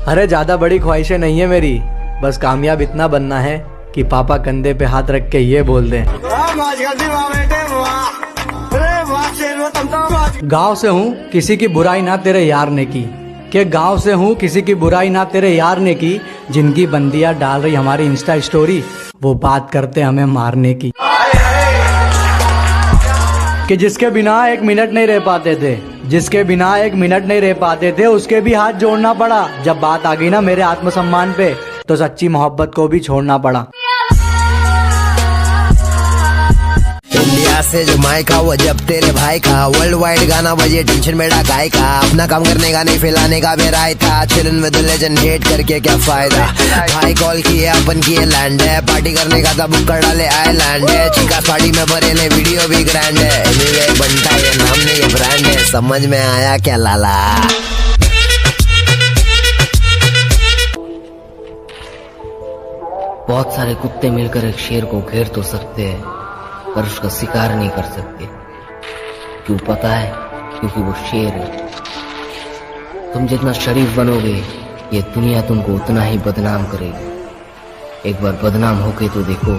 अरे ज्यादा बड़ी ख्वाहिशें नहीं है मेरी, बस कामयाब इतना बनना है कि पापा कंधे पे हाथ रख के ये बोल दें, गांव से हूँ किसी की बुराई ना तेरे यार ने की, कि गांव से हूँ किसी की बुराई ना तेरे यार ने की, जिनकी बंदियां डाल रही हमारी इंस्टा स्टोरी वो बात करते हमें मारने की, कि जिसके बिना एक मिनट नहीं रह पाते थे, जिसके बिना एक मिनट नहीं रह पाते थे उसके भी हाथ जोड़ना पड़ा, जब बात आ गई ना मेरे आत्मसम्मान पे तो सच्ची मोहब्बत को भी छोड़ना पड़ा। इंडिया से जमाइका वो जब तेरे भाई का वर्ल्ड वाइड गाना बजे टेंशन मेरा गाय का, अपना काम करने का नहीं फैलाने का मेरा ही था, चिलन विद लेजेंड हेट करके क्या फायदा, भाई कॉल किए अपन किए लैंड है, पार्टी करने का था बुक कर डाले आइलैंड है, चिका पार्टी में भरे ने वीडियो भी ग्रैंड है, एनीवे बनता ये नाम नहीं ये ब्रांड है, समझ में आया क्या लाला। बहुत सारे कुत्ते मिलकर एक शेर को घेर तो सकते हैं पर उसका शिकार नहीं कर सकते। क्यों पता है? क्योंकि वो शेर है। तुम जितना शरीफ बनोगे ये दुनिया तुमको उतना ही बदनाम करेगी। एक बार बदनाम होके तो देखो,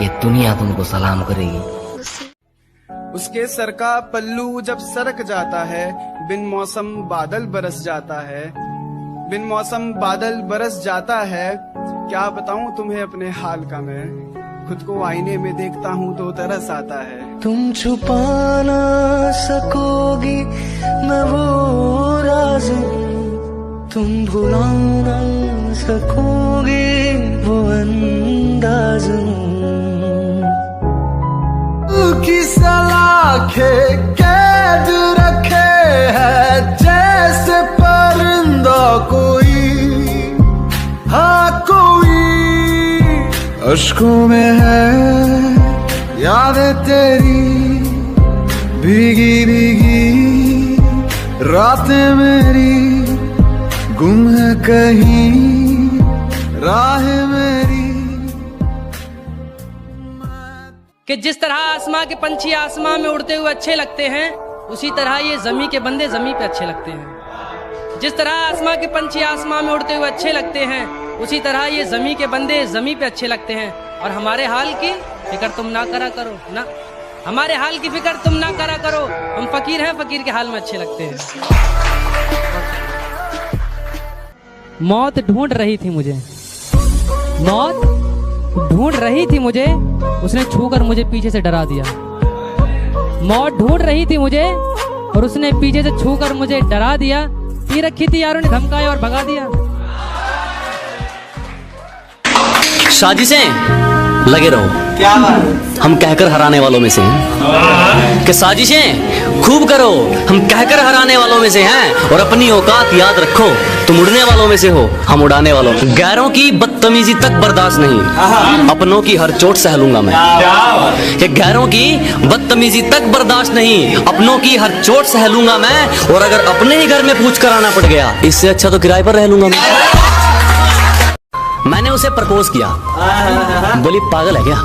ये दुनिया तुमको सलाम करेगी। उसके सर का पल्लू जब सरक जाता है, बिन मौसम बादल बरस जाता है, बिन मौसम बादल बरस जाता है। क्या बताऊं तुम्हें अपने हाल का, मैं खुद को आईने में देखता हूँ तो तरस आता है। तुम छुपा ना सकोगी मैं वो राज, तुम भुला ना सकोगी वो अंदाज, की सलाखे कैद रखे है जैसे परिंदा कोई, हाँ कोई अश्कों में है यादें तेरी, भीगी भीगी रातें मेरी, गुम है कहीं राहें मेरी। कि जिस तरह आसमां के पंछी आसमां में उड़ते हुए अच्छे लगते हैं, उसी तरह ये जमी के बंदे जमी पे अच्छे लगते हैं। जिस तरह आसमां के पंछी आसमां में उड़ते हुए अच्छे लगते हैं, उसी तरह ये जमी के बंदे जमी पे अच्छे लगते हैं। और हमारे हाल की फिक्र तुम ना करा करो ना, हमारे हाल की फिक्र तुम ना करा करो, हम फकीर हैं, फकीर के हाल में अच्छे लगते हैं। मौत ढूंढ रही थी मुझे, मौत ढूंढ रही थी मुझे, उसने छूकर मुझे पीछे से डरा दिया। मौत ढूंढ रही थी मुझे और उसने पीछे से छूकर मुझे डरा दिया। पी रखी थी यारों ने धमकाया और भगा दिया। साजिशें लगे रहो, क्या बात? हम कहकर हराने वालों में से हैं कि साजिशें खूब करो, हम कहकर हराने वालों में से हैं। और अपनी औकात याद रखो, तुम उड़ने वालों में से हो, हम उड़ाने वालों। गैरों की बदतमीजी तक बर्दाश्त नहीं, अपनों की हर चोट सह लूंगा मैं। कि गैरों की बदतमीजी तक बर्दाश्त नहीं, अपनों की हर चोट सह लूंगा मैं। और अगर अपने ही घर में पूछ कर आना पड़ गया, इससे अच्छा तो किराए पर रह लूंगा मैं। मैंने उसे प्रपोज किया, बोली पागल है क्या?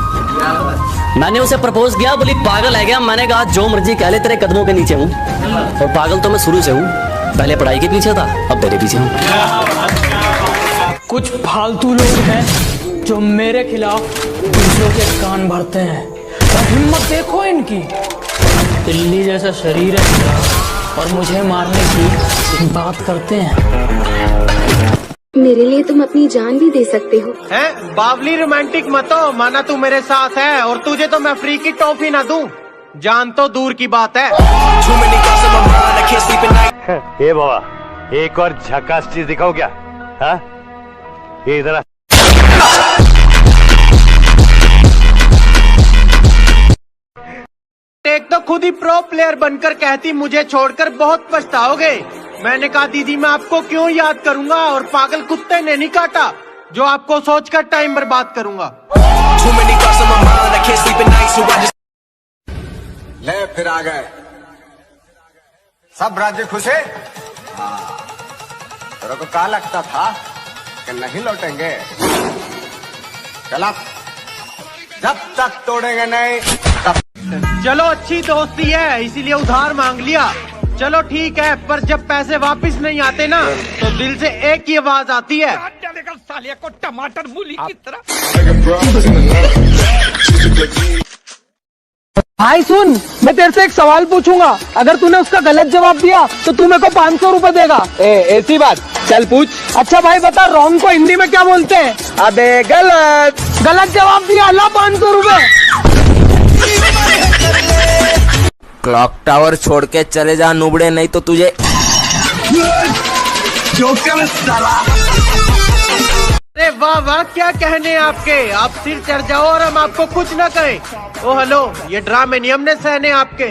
मैंने उसे प्रपोज किया, बोली पागल है क्या? मैंने कहा जो मर्जी कह ले, तेरे कदमों के नीचे हूँ। और पागल तो मैं शुरू से हूँ, पहले पढ़ाई के पीछे था, अब तेरे पीछे हूँ। कुछ फालतू लोग हैं जो मेरे खिलाफ दूसरों के कान भरते हैं, और हिम्मत देखो इनकी। दिल्ली जैसा शरीर है मेरा और मुझे मारने की बात करते हैं। मेरे लिए तुम अपनी जान भी दे सकते हो। हैं? बावली रोमांटिक मत हो, माना तू मेरे साथ है और तुझे तो मैं फ्री की टॉफी ना दूं, जान तो दूर की बात है। ए बाबा, एक और झकास चीज दिखाओ क्या? हाँ? ये इधर एक तो खुद ही प्रो प्लेयर बनकर कहती मुझे छोड़कर बहुत पछताओगे। मैंने कहा दीदी मैं आपको क्यों याद करूंगा, और पागल कुत्ते ने नहीं काटा जो आपको सोचकर टाइम बर्बाद करूंगा। ले फिर आ गए सब राज्य खुश है। तेरे को क्या लगता था कि नहीं लौटेंगे? चला, जब तक तोड़ेंगे नहीं तब। चलो अच्छी दोस्ती है इसीलिए उधार मांग लिया, चलो ठीक है, पर जब पैसे वापस नहीं आते ना तो दिल से एक ही आवाज आती है, सालिया को टमाटर मूली की तरह। भाई सुन, मैं तेरे से एक सवाल पूछूंगा, अगर तूने उसका गलत जवाब दिया तो तू मेरे को 500 रुपए देगा। ऐसी बात, चल पूछ। अच्छा भाई बता, रॉन्ग को हिंदी में क्या बोलते हैं? अबे गलत। गलत जवाब दिया, ला 500 रुपए। क्लॉक टावर छोड़ के चले जा नुबड़े, नहीं तो तुझे अरे वाह वाह, क्या कहने आपके, आप सिर चढ़ जाओ और हम आपको कुछ न कहें। ओ हेलो, ये ड्रामे नियम ने सहने आपके।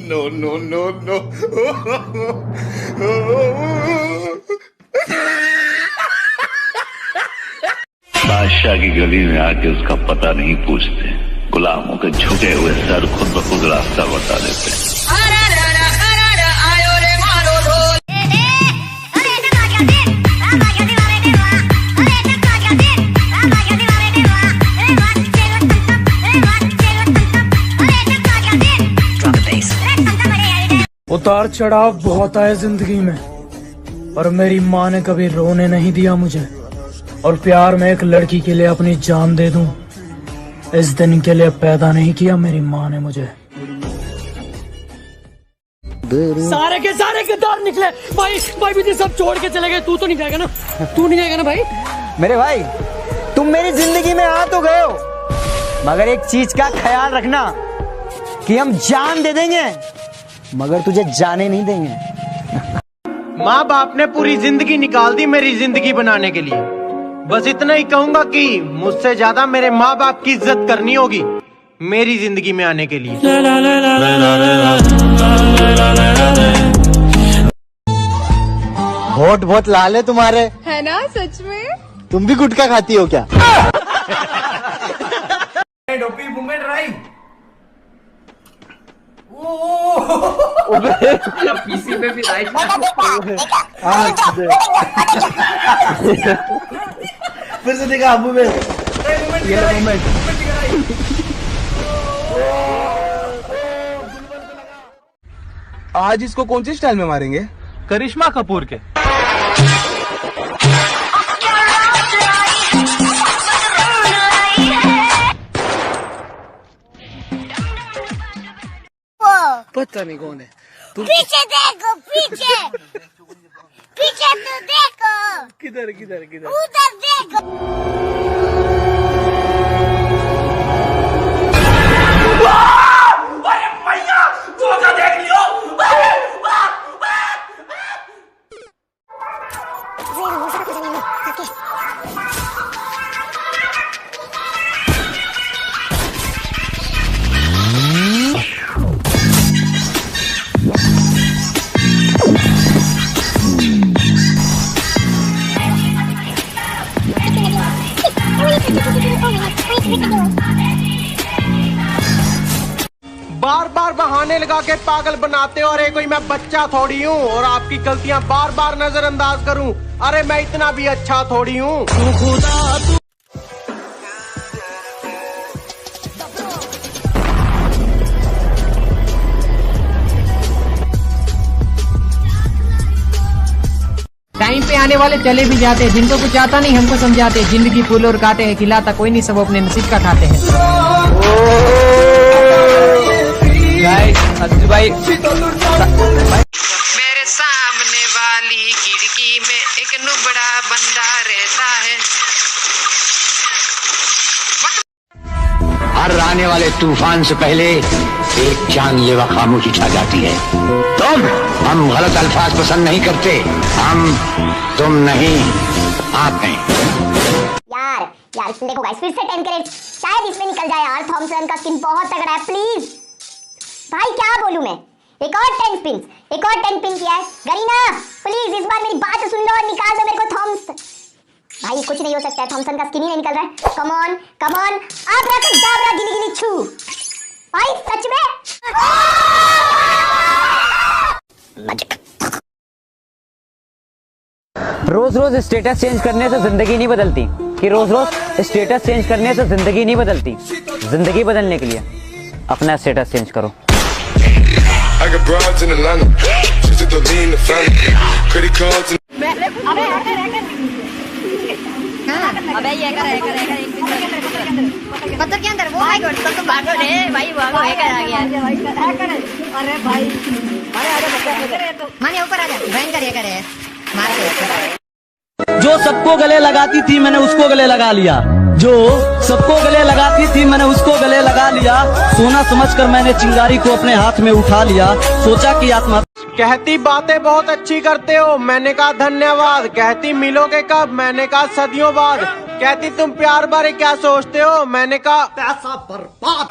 No no no no. बादशाह की गली में आके उसका पता नहीं पूछते, गुलामों के झुके हुए सर खुद ब खुद रास्ता बता देते हैं। उतार चढ़ाव बहुत आए जिंदगी में, और मेरी माँ ने कभी रोने नहीं दिया मुझे, और प्यार में एक लड़की के लिए अपनी जान दे दूं, इस दिन के लिए पैदा नहीं किया मेरी माँ ने मुझे। सारे के सारे किरदार निकले भाई, भाई भी सब छोड़ के चले गए, तू तो नहीं जाएगा ना? तू नहीं जाएगा ना भाई? मेरे भाई, तुम मेरी जिंदगी में आ तो गए हो, मगर एक चीज का ख्याल रखना कि हम जान दे देंगे मगर तुझे जाने नहीं देंगे। माँ बाप ने पूरी जिंदगी निकाल दी मेरी जिंदगी बनाने के लिए, बस इतना ही कहूंगा कि मुझसे ज्यादा मेरे माँ बाप की इज्जत करनी होगी मेरी जिंदगी में आने के लिए। होठ बहुत लाल है तुम्हारे, है ना? सच में? तुम भी गुटखा खाती हो क्या? Dopey Mumbai dry. पीसी पे भी राइट। फिर से देखा मूवमेंट, ये लो मूवमेंट। आज इसको कौन सी स्टाइल में मारेंगे? करिश्मा कपूर के। पता नहीं कौन है। पीछे देखो, पीछे पीछे तो देखो। किधर किधर किधर? उधर देखो। अरे भैया, धोखा देख लियो। बार बार बहाने लगा के पागल बनाते हो। अरे कोई मैं बच्चा थोड़ी हूँ और आपकी गलतियाँ बार बार नजरअंदाज करूँ? अरे मैं इतना भी अच्छा थोड़ी हूँ। टाइम पे आने वाले चले भी जाते हैं, जिनको कुछ आता नहीं हमको समझाते, जिंदगी फूल और काटे हैं, खिलाता कोई नहीं, सब अपने नसीब का खाते हैं। भाई मेरे सामने वाली खिड़की में एक नुबड़ा बंदा रहता है। हर आने वाले तूफान से पहले एक जानलेवा खामोशी छा जाती है। हम गलत अल्फाज पसंद नहीं करते, हम तुम नहीं, आप नहीं। यार इसमें देखो गाइस, फिर से 10 कैरेट शायद इसमें निकल जाए यार। थॉमसन का स्किन बहुत तगड़ा है, प्लीज भाई क्या बोलूं मैं। एक और 10 पिन किया है। गरीना प्लीज इस बार मेरी बात सुन लो और निकाल दो मेरे को थॉमसन। भाई कुछ नहीं हो सकता है, थॉमसन का स्किन ही नहीं निकल रहा है। कम ऑन आप रखो जाबरा गिली गिली छू। भाई सच में रोज रोज स्टेटस चेंज करने से जिंदगी नहीं बदलती, कि रोज रोज स्टेटस चेंज करने से जिंदगी नहीं बदलती। जिंदगी बदलने के लिए अपना स्टेटस चेंज करो। I got broads in Atlanta, just to throw me in the family. Credit cards and अबे ये कर पत्थर के अंदर वो भाई तो भागो रे भाई, भागो हैकर आ गया। अरे भाई माने ऊपर आ जा, भयंकर हैकर है, मार के। जो सबको गले लगाती थी मैंने उसको गले लगा लिया, जो सबको गले लगाती थी मैंने उसको गले लगा लिया। सोना समझकर मैंने चिंगारी को अपने हाथ में उठा लिया, सोचा कि आत्मा। कहती बातें बहुत अच्छी करते हो, मैंने कहा धन्यवाद। कहती मिलोगे कब, मैंने कहा सदियों बाद। कहती तुम प्यार बारे क्या सोचते हो, मैंने कहा पैसा बर्बाद।